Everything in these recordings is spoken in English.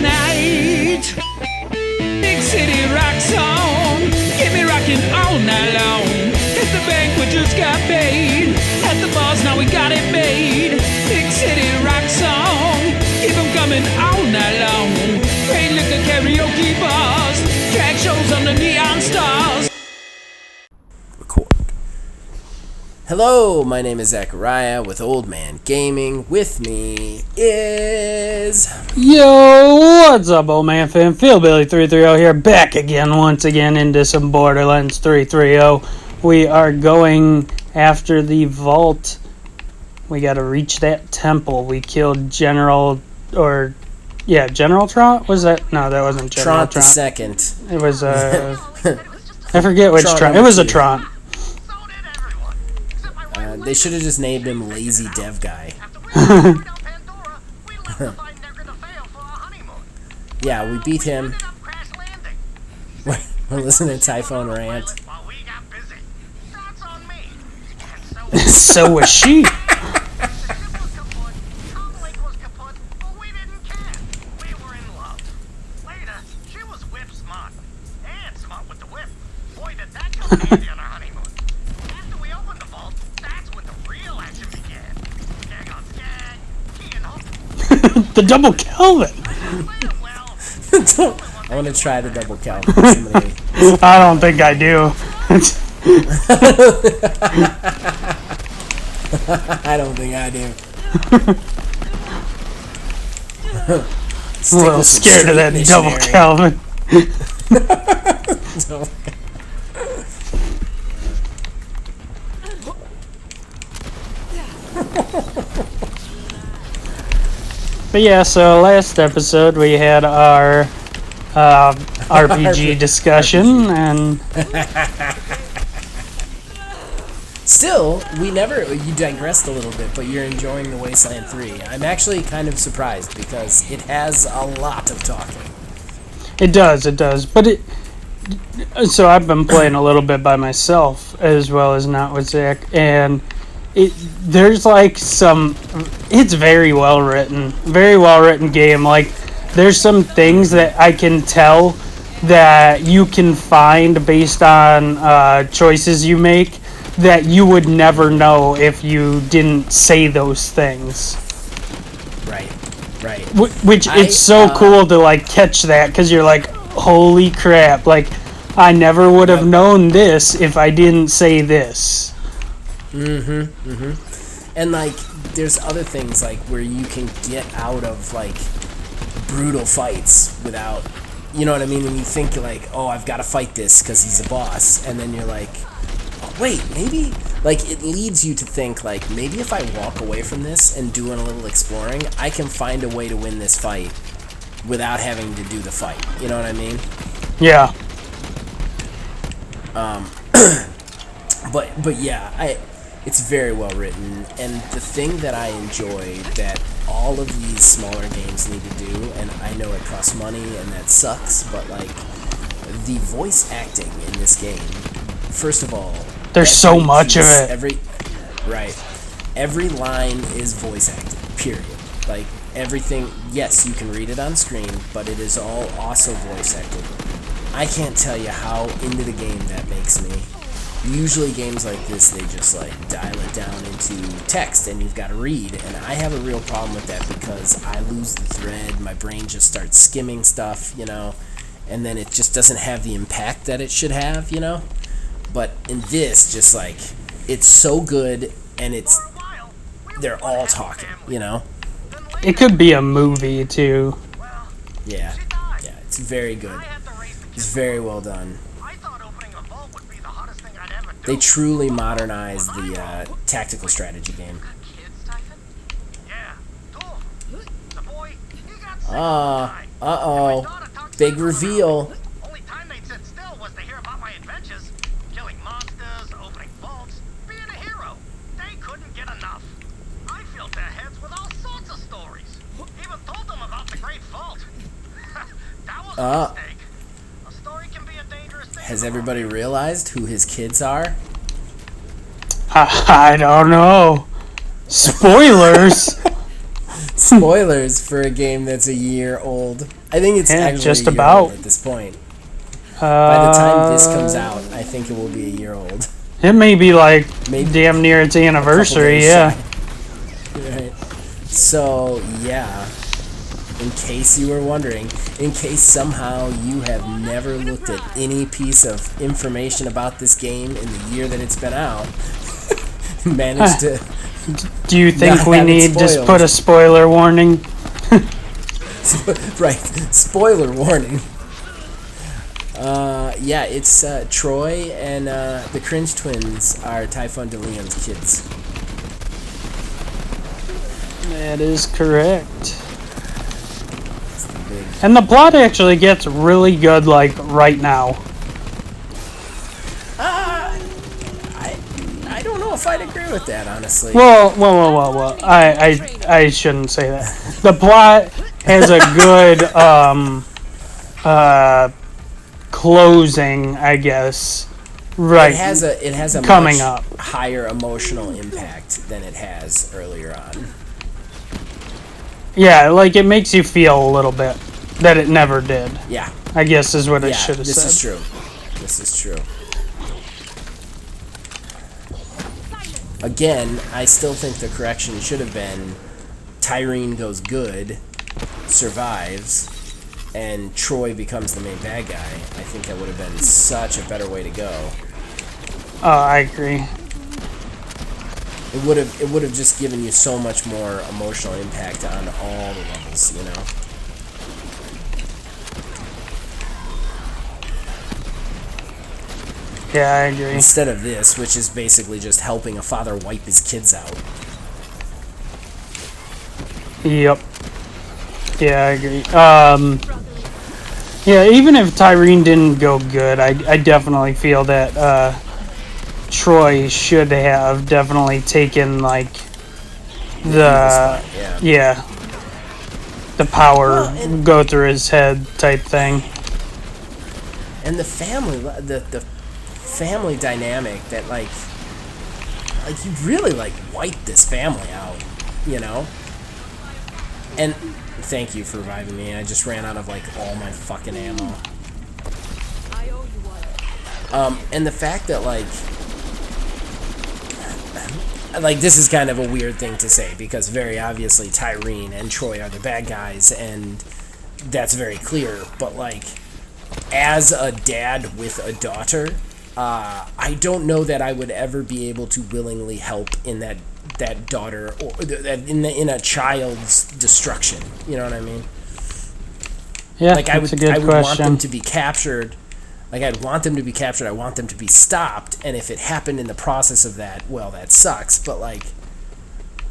night. Big city rock song, get me rocking all night long. At the banquet just got paid, at the bars now we got it made. Big city rock song, keep 'em coming all night long. Great liquor karaoke bars, drag shows on the neon stars. Record. Hello, my name is Zachariah with Old Man Gaming. With me is... Yo, what's up, old man fan? Philbilly 330 here, back again, once again, into some Borderlands 330. We are going after the vault. We gotta reach that temple. We killed General Trot? Was that? No, that wasn't General Trot the second. It was, I forget which Trot. It was a Trot. They should have just named him Lazy Dev Guy. Yeah, we beat him. We're listening to Typhon rant. So was she. The double Kelvin. I want to try the double Kelvin. I don't think I do. I don't think I do. I'm a little scared of that double Kelvin. But yeah, so last episode we had our RPG discussion, and still, you digressed a little bit, but you're enjoying the Wasteland 3. I'm actually kind of surprised because it has a lot of talking. It does, but so I've been playing a little bit by myself as well as not with Zach, and there's like it's very well written game. Like, there's some things that I can tell that you can find based on choices you make that you would never know if you didn't say those things. Right. Which it's so cool to like catch that, because you're like, holy crap, like I never would have known this if I didn't say this. And like, there's other things like where you can get out of like brutal fights without, you know what I mean? And you think like, oh, I've got to fight this because he's a boss, and then you're like, oh, wait, maybe, like, it leads you to think like, maybe if I walk away from this and do a little exploring, I can find a way to win this fight without having to do the fight. You know what I mean? Yeah. But yeah, it's very well written, and the thing that I enjoy that all of these smaller games need to do, and I know it costs money and that sucks, but like, the voice acting in this game, first of all, there's so much of it. Every line is voice acted, period. Like, everything, yes, you can read it on screen, but it is all also voice acted. I can't tell you how into the game that makes me. Usually games like this, they just like dial it down into text and you've got to read, and I have a real problem with that because I lose the thread, my brain just starts skimming stuff, you know, and then it just doesn't have the impact that it should have, you know. But in this, just like, it's so good, and they're all talking, you know. It could be a movie too. Yeah, it's very good. It's very well done. They truly modernized the tactical strategy game. Uh-oh. Big reveal. Only time they'd sit still was to hear about my adventures. Killing monsters, opening vaults, being a hero. They couldn't get enough. I filled their heads with all sorts of stories. Even told them about the Great Vault. That was a mistake. A story can be a dangerous thing. Has everybody realized who his kids are? I don't know. Spoilers. spoilers for a game that's a year old. I think it's actually just a year about old at this point. By the time this comes out, I think it will be a year old. It may be like Maybe damn near its anniversary, days yeah. shy. Right. So, yeah. In case you were wondering, in case somehow you have never looked at any piece of information about this game in the year that it's been out, managed to... Do you think not we have it need to spoiled. put a spoiler warning? Right. Spoiler warning. Yeah, it's Troy and the Cringe Twins are Typhon DeLeon's kids. That is correct. It's the big... And the plot actually gets really good, like, right now. I don't know if I'd agree with that, honestly. Well. I shouldn't say that. The plot has a good, closing, I guess. Right. It has a coming much up. higher emotional impact than it has earlier on. Yeah, like, it makes you feel a little bit that it never did. Yeah. I guess is what it Yeah, should have said. this is true. This is true. Again, I still think the correction should have been Tyreen goes good, survives, and Troy becomes the main bad guy. I think that would have been such a better way to go. Oh, I agree. It would have just given you so much more emotional impact on all the levels, you know. Yeah, I agree. Instead of this, which is basically just helping a father wipe his kids out. Yep. Yeah, I agree. Yeah, even if Tyreen didn't go good, I definitely feel that Troy should have definitely taken, like, the the power Well, go through his head type thing. And the family dynamic that like you really like wiped this family out, you know. And thank you for reviving me. I just ran out of like all my fucking ammo. And the fact that like this is kind of a weird thing to say because very obviously Tyreen and Troy are the bad guys and that's very clear, but like as a dad with a daughter, I don't know that I would ever be able to willingly help in that daughter or in a child's destruction. You know what I mean? Yeah, like I would question. want them to be captured. Like I'd want them to be captured. I want them to be stopped. And if it happened in the process of that, well, that sucks. But like,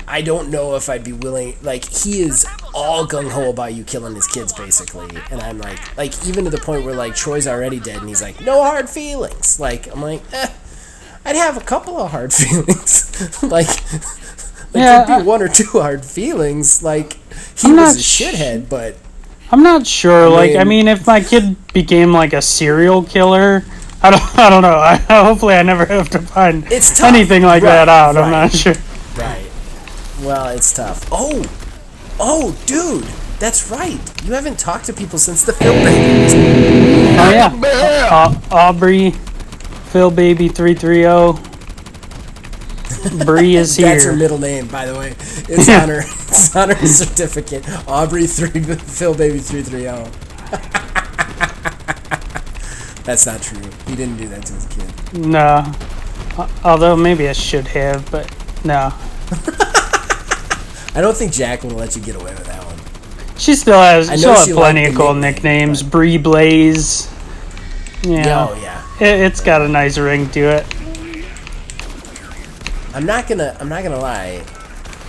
I don't know if I'd be willing. Like he is all gung ho about you killing his kids, basically. And I'm like even to the point where like Troy's already dead, and he's like, no hard feelings. Like I'm like, I'd have a couple of hard feelings. like Yeah, there'd be one or two hard feelings. Like he was a shithead, but I'm not sure. I I mean, if my kid became like a serial killer, I don't know. Hopefully, I never have to find it's tough. anything like that out. I'm not sure. Right. Well, it's tough. Oh, dude, that's right. You haven't talked to people since the Philbilly. Oh yeah, Aubrey, Philbaby 330. Bree is here. That's her middle name, by the way. It's on her. It's on her certificate. Aubrey Philbaby 330. That's not true. He didn't do that to his kid. No, although maybe I should have, but no. I don't think Jack will let you get away with that one. She still has. I She know still she has plenty liked of the cool nickname, nicknames. but- Bree Blaze. Yeah. Oh yeah. It's got a nice ring to it. I'm not gonna lie.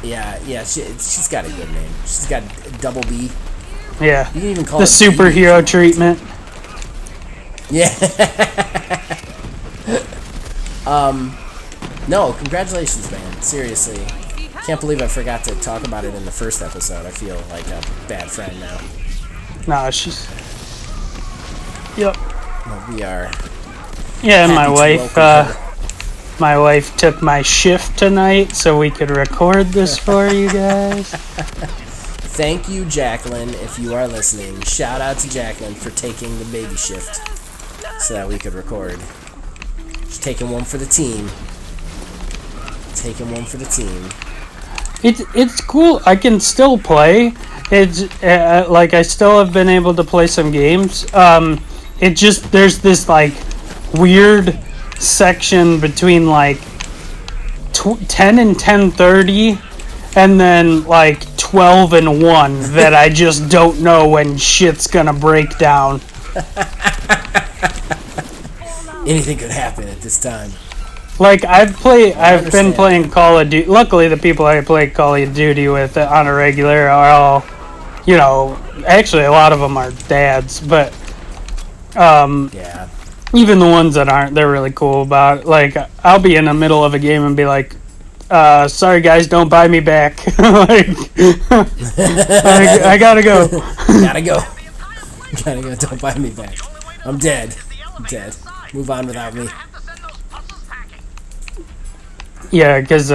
Yeah. She's got a good name. She's got double B. Yeah. You can even call The it superhero BB. treatment. Yeah. No, congratulations, man. Seriously. Can't believe I forgot to talk about it in the first episode. I feel like a bad friend now. No, she's. Yep. Well, we are. Yeah, happy my to wife. welcome her. My wife took my shift tonight, so we could record this for you guys. Thank you, Jacqueline, if you are listening. Shout out to Jacqueline for taking the baby shift so that we could record. She's taking one for the team. Taking one for the team. It's cool. I can still play. It's like I still have been able to play some games. It just there's this like weird section between like 10 and 10:30, and then like 12 and 1 that I just don't know when shit's gonna break down. Anything could happen at this time. Like I've been playing Call of Duty. Luckily, the people I play Call of Duty with on a regular are all, you know, actually a lot of them are dads, but Yeah. even the ones that aren't, they're really cool about it. Like I'll be in the middle of a game and be like, sorry guys, don't buy me back. Like, I gotta go. Gotta go. Gotta go. Don't buy me back. I'm dead. I'm dead. Move on without me. Yeah, because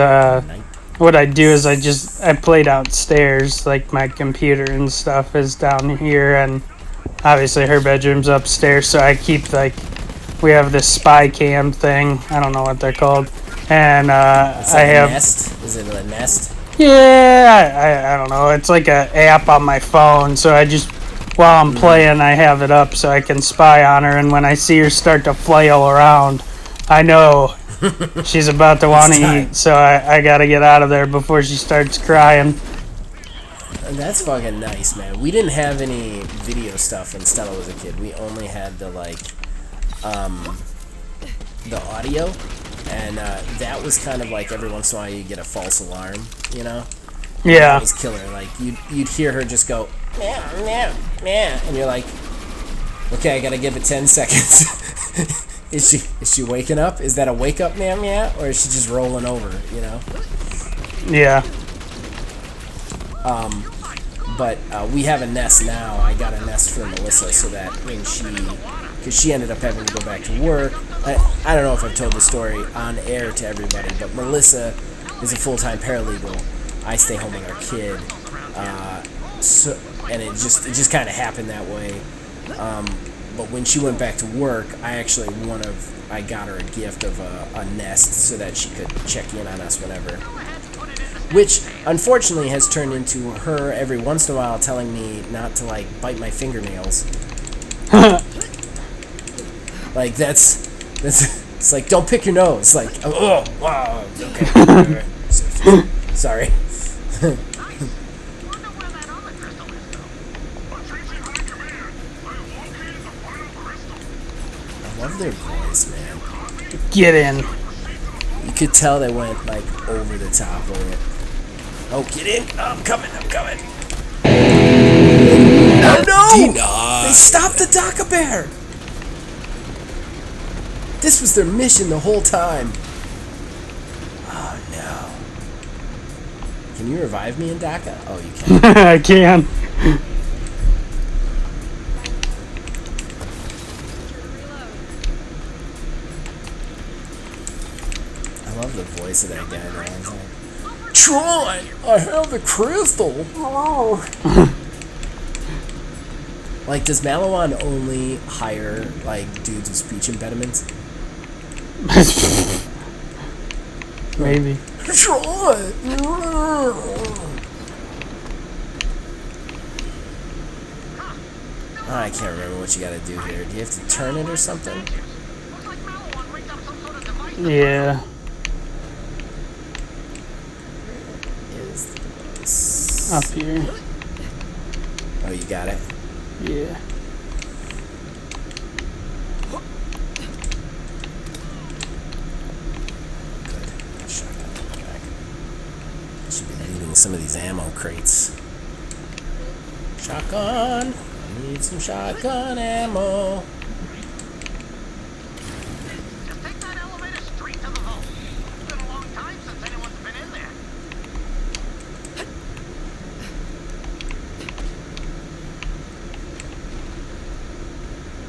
what I do is I play downstairs. Like my computer and stuff is down here, and obviously her bedroom's upstairs. So I keep like we have this spy cam thing. I don't know what they're called, and I have. Nest? Is it a Nest? Yeah, I don't know. It's like a app on my phone. So I just while I'm playing, I have it up so I can spy on her, and when I see her start to flail around, I know. She's about to want to eat, so I gotta get out of there before she starts crying. That's fucking nice, man. We didn't have any video stuff when Stella was a kid. We only had the the audio, and that was kind of like every once in a while you get a false alarm, you know? Yeah. It was killer. Like you'd hear her just go meow meow meow, and you're like, okay, I gotta give it 10 seconds. Is she waking up? Is that a wake up meow meow, or is she just rolling over? You know? Yeah. But we have a Nest now. I got a Nest for Melissa so that when because she ended up having to go back to work. I don't know if I've told the story on air to everybody, but Melissa is a full-time paralegal. I stay home with our kid, and it just kind of happened that way. But when she went back to work, I got her a gift of a Nest so that she could check in on us whenever. Which, unfortunately, has turned into her every once in a while telling me not to, like, bite my fingernails. Like, it's like, don't pick your nose. Like, oh, wow, okay. Sorry. I love their voice, man. Get in. You could tell they went, like, over the top of it. Oh, get in! Oh, I'm coming! Oh, no! They stopped the Daka Bear! This was their mission the whole time. Oh, no. Can you revive me in Daka? Oh, you can. I can. I love the voice of that guy, though. It's like, Troy, I have the crystal. Hello. Like, does Malawan only hire, like, dudes with speech impediments? Maybe. Troy. I can't remember what you gotta do here. Do you have to turn it or something? Yeah. Is the device Up here. Oh, you got it? Yeah. Good. Shotgun in the back. Should be needing some of these ammo crates. Shotgun! I need some shotgun ammo. Just take that elevator straight to the vault. It's been a long time since anyone's been in there.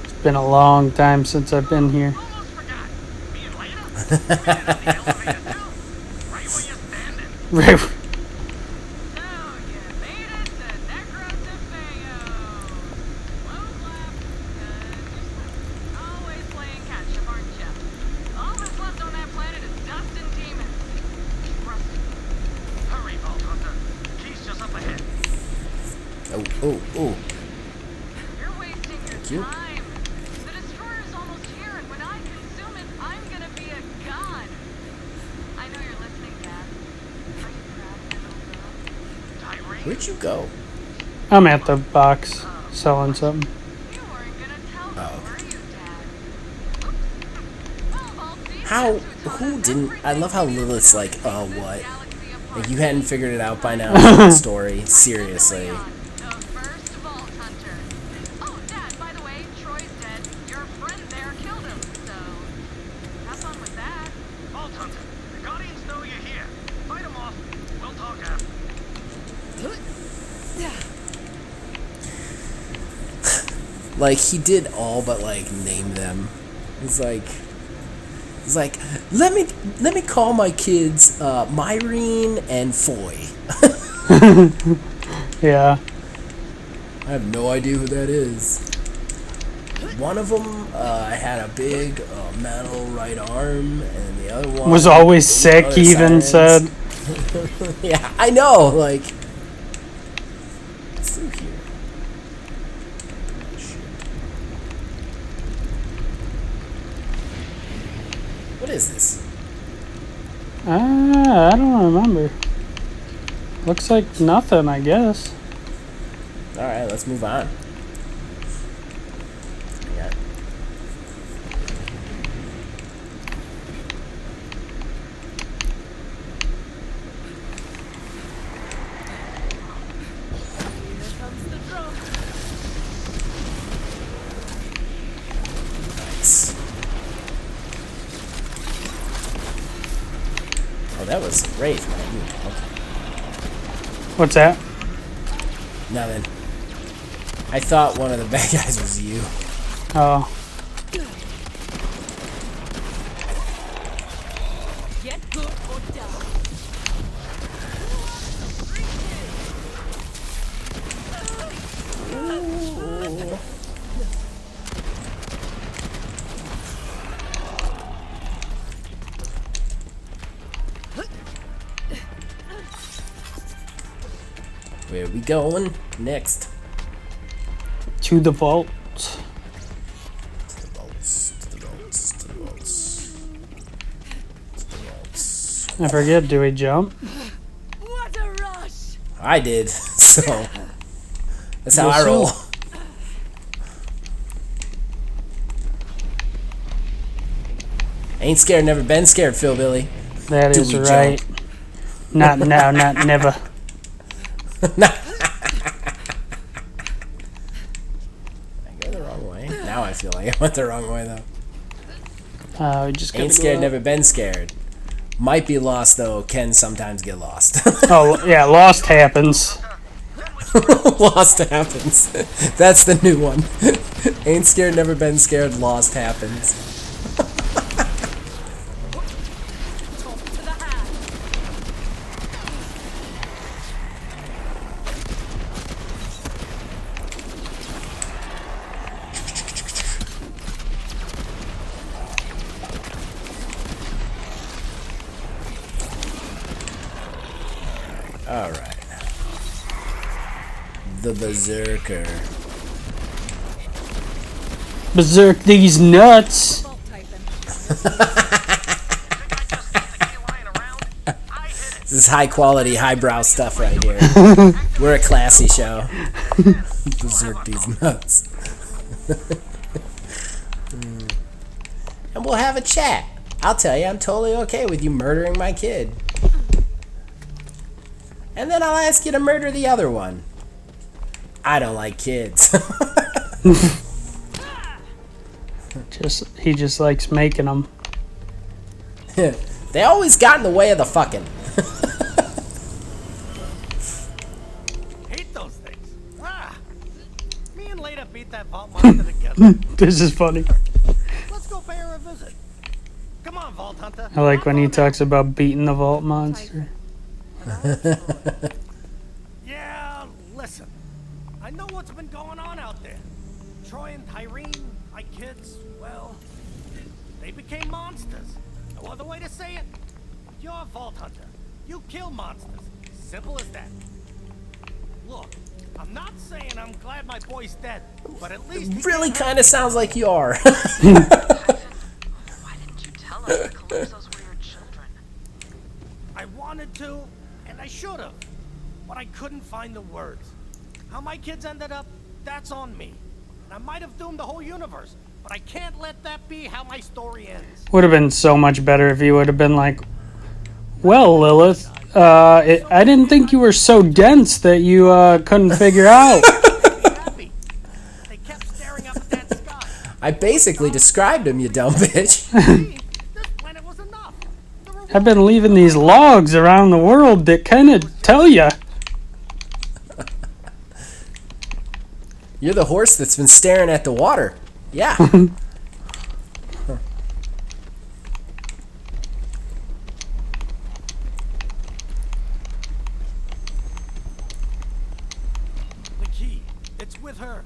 It's been a long time since I've been here. Almost forgot. Me and Lena? Been in the elevator too. Right where you're standing. Right. So you made it to Oh, oh, oh. You're wasting your Thank you. time. The destroyer's almost here, and when I consume it, I'm gonna be a god. I know you're listening, Dad. Are you proud of your little girl? Tyree? Where'd you go? I'm at the box selling something. You weren't gonna tell me, Oh, were you, Dad? Oops. Well, I'll see you How? next week, Who Thomas. didn't? I love how Lilith's like, oh, what? Galaxy apart. Like, you hadn't figured it out by now from the story. Seriously. The first vault hunter. Oh, Dad, by the way, Troy's dead. Your friend there killed him, so have fun with that. Vault Hunter, the Guardians know you're here. Fight them off. We'll talk after. Like, he did all but, like, name them. He's like, let me call my kids, Myrene and Foy. Yeah. I have no idea who that is. One of them had a big metal right arm, and the other one Was always ate sick, other he even sirens. said. Yeah, I know. Like, what's through here? What is this? I don't remember. Looks like nothing, I guess. All right, let's move on. Yeah. Nice. Oh, that was great. Okay. What's that? Nothing. I thought one of the bad guys was you. Oh. Get good or die. Where are we going next? To the vault. To the vaults. To the vaults. To the vaults. To the vaults. I forget, do we jump? What a rush! I did, so that's how I Yes, roll. sir. Ain't scared, never been scared, Philbilly. That Do is we right. jump? Not now, not never. I go the wrong way. Now I feel like I went the wrong way though. We just gotta Ain't go scared, up. never been scared. Might be lost though. Can sometimes get lost. Oh, yeah, lost happens. Lost happens. That's the new one. Ain't scared, never been scared. Lost happens. To the hat. All right. The Berserker. Berserk these nuts. Vault Typhon. This is high quality, highbrow stuff right here. We're a classy show. Berserk these nuts. And we'll have a chat. I'll tell you, I'm totally okay with you murdering my kid. And then I'll ask you to murder the other one. I don't like kids. He just likes making them. They always got in the way of the fucking. Hate those things. Ah. Me and Leda beat that vault monster together. This is funny. Let's go pay her a visit. Come on, Vault Hunter. I like when he talks about beating the vault monster. Yeah, listen. I know what's been going on out there. Troy and Tyreen, my kids, well, they became monsters. No other way to say it. You're a Vault Hunter. You kill monsters. Simple as that. Look, I'm I'm not saying I'm glad my boy's dead, but at least he Really can't kind of sounds like you are. Why didn't you tell us the Calypsos were your children? I wanted to, and I should have, but I couldn't find the words. How my kids ended up, that's on me. And I might have doomed the whole universe, but I can't let that be how my story ends. Would have been so much better if you would have been like, well, Lilith, I didn't think you were so dense that you couldn't figure out. Happy. They kept staring up at that sky. I basically described him, you dumb bitch. See, this planet was enough. The reward I've been leaving these logs around the world that kind of tell you. You're the horse that's been staring at the water. Yeah. the key. It's with her.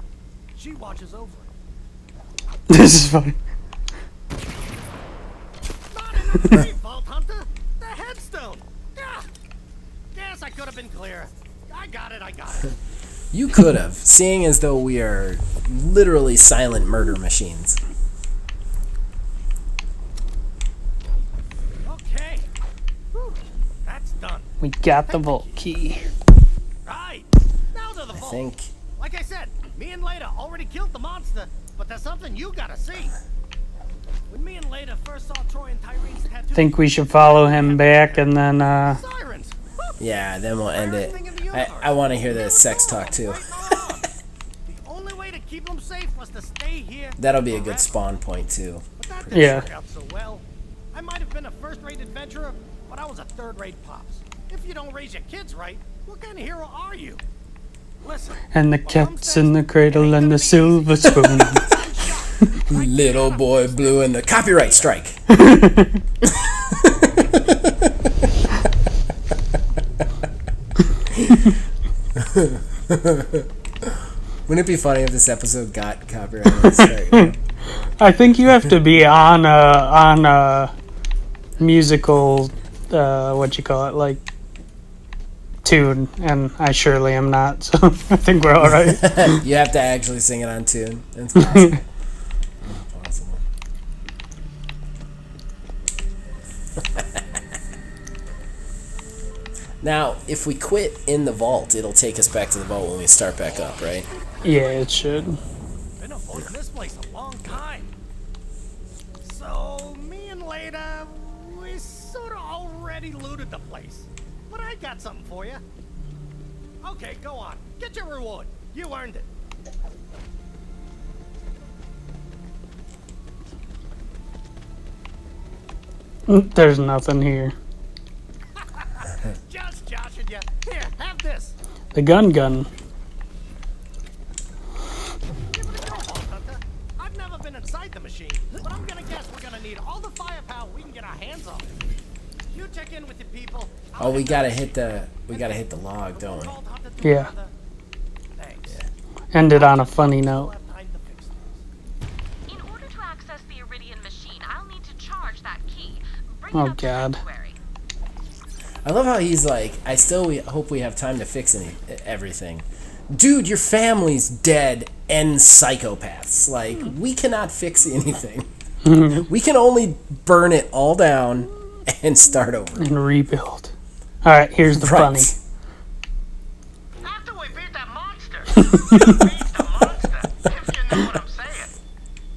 She watches over it. This is funny. Not in the tree, Vault Hunter. The headstone. Yeah. Guess I could have been clearer. I got it. You could have, seeing as though we are literally silent murder machines. Okay. Whew. That's done. We got the vault key. Right. Now to the I vault. think Like I said, me and Leda already killed the monster, but there's something you gotta see. When me and Leda first saw Troy and Tyrene's tattoo, Think we should follow him back and then sirens. yeah, then we'll end it. I want to hear the sex talk too. The only way to keep them safe was to stay here. That'll be a good spawn point too. But that didn't Yeah. work out so well. I might have been a first-rate adventurer, but I was a third-rate pops. If you don't raise your kids right, what kind of hero are you? Listen. and the what Mom cat's says, in the it cradle ain't and gonna the be silver easy. spoon. Little boy blue and the copyright strike. Wouldn't it be funny if this episode got copyright strike? I think you have to be on a musical, what you call it, like tune, and I surely am not. So I think we're all right. You have to actually sing it on tune. It's possible. Impossible. Now, if we quit in the vault, it'll take us back to the vault when we start back up, right? Yeah, it should. Been avoiding this place a long time. So me and Leda, we sort of already looted the place. But I got something for you. Okay, go on. Get your reward. You earned it. There's nothing here. Just joshing you. Here, have this. The gun. Give it a go, Vault Hunter. I've never been inside the machine, but I'm gonna guess we're gonna need all the firepower we can get our hands on. You check in with the people. Oh, we gotta hit the log, don't we? Vault Hunter do Yeah. another. Thanks. Ended on a funny note. We'll have time to fix things. In order to access the Iridian machine, I'll need to charge that key. Bring Oh, it up to God. Sanctuary. I love how he's like, hope we have time to fix everything. Dude, your family's dead and psychopaths. Like, we cannot fix anything. We can only burn it all down and start over. And rebuild. Alright, here's the funny. After we beat that monster, beat the monster, if you know what I'm saying.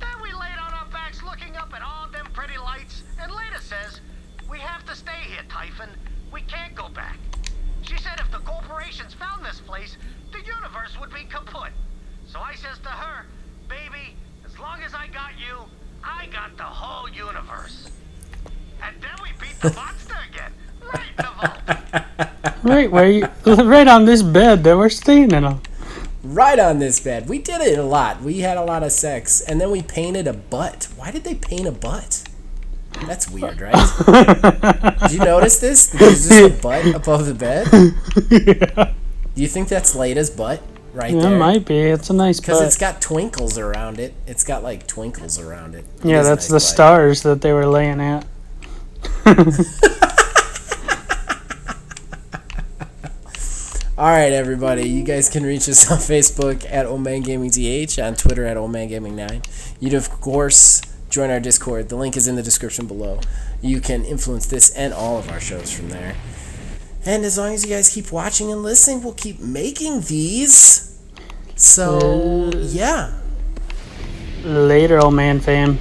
Then we laid on our backs looking up at all them pretty lights, and Leda says, we have to stay here, Typhon. We can't go back. She said if the corporations found this place, the universe would be kaput. So I says to her, baby, as long as I got you, I got the whole universe. And then we beat the monster again, right in the vault. Right where you, right on this bed that we're staying in. Right on this bed. We did it a lot. We had a lot of sex. And then we painted a butt. Why did they paint a butt? That's weird, right? Did you notice this? There's just a butt above the bed? Yeah. Do you think that's Leda's butt right Yeah, there? it might be. It's a nice Because butt. it's got twinkles around it. It's got like twinkles around it. It Yeah, is a that's nice the butt. stars that they were laying at. Alright, everybody. You guys can reach us on Facebook at OldManGamingTH, on Twitter at OldManGaming9. You'd, of course, join our Discord. The link is in the description below. You can influence this and all of our shows from there. And as long as you guys keep watching and listening, we'll keep making these. So, yeah. Later, old man fam.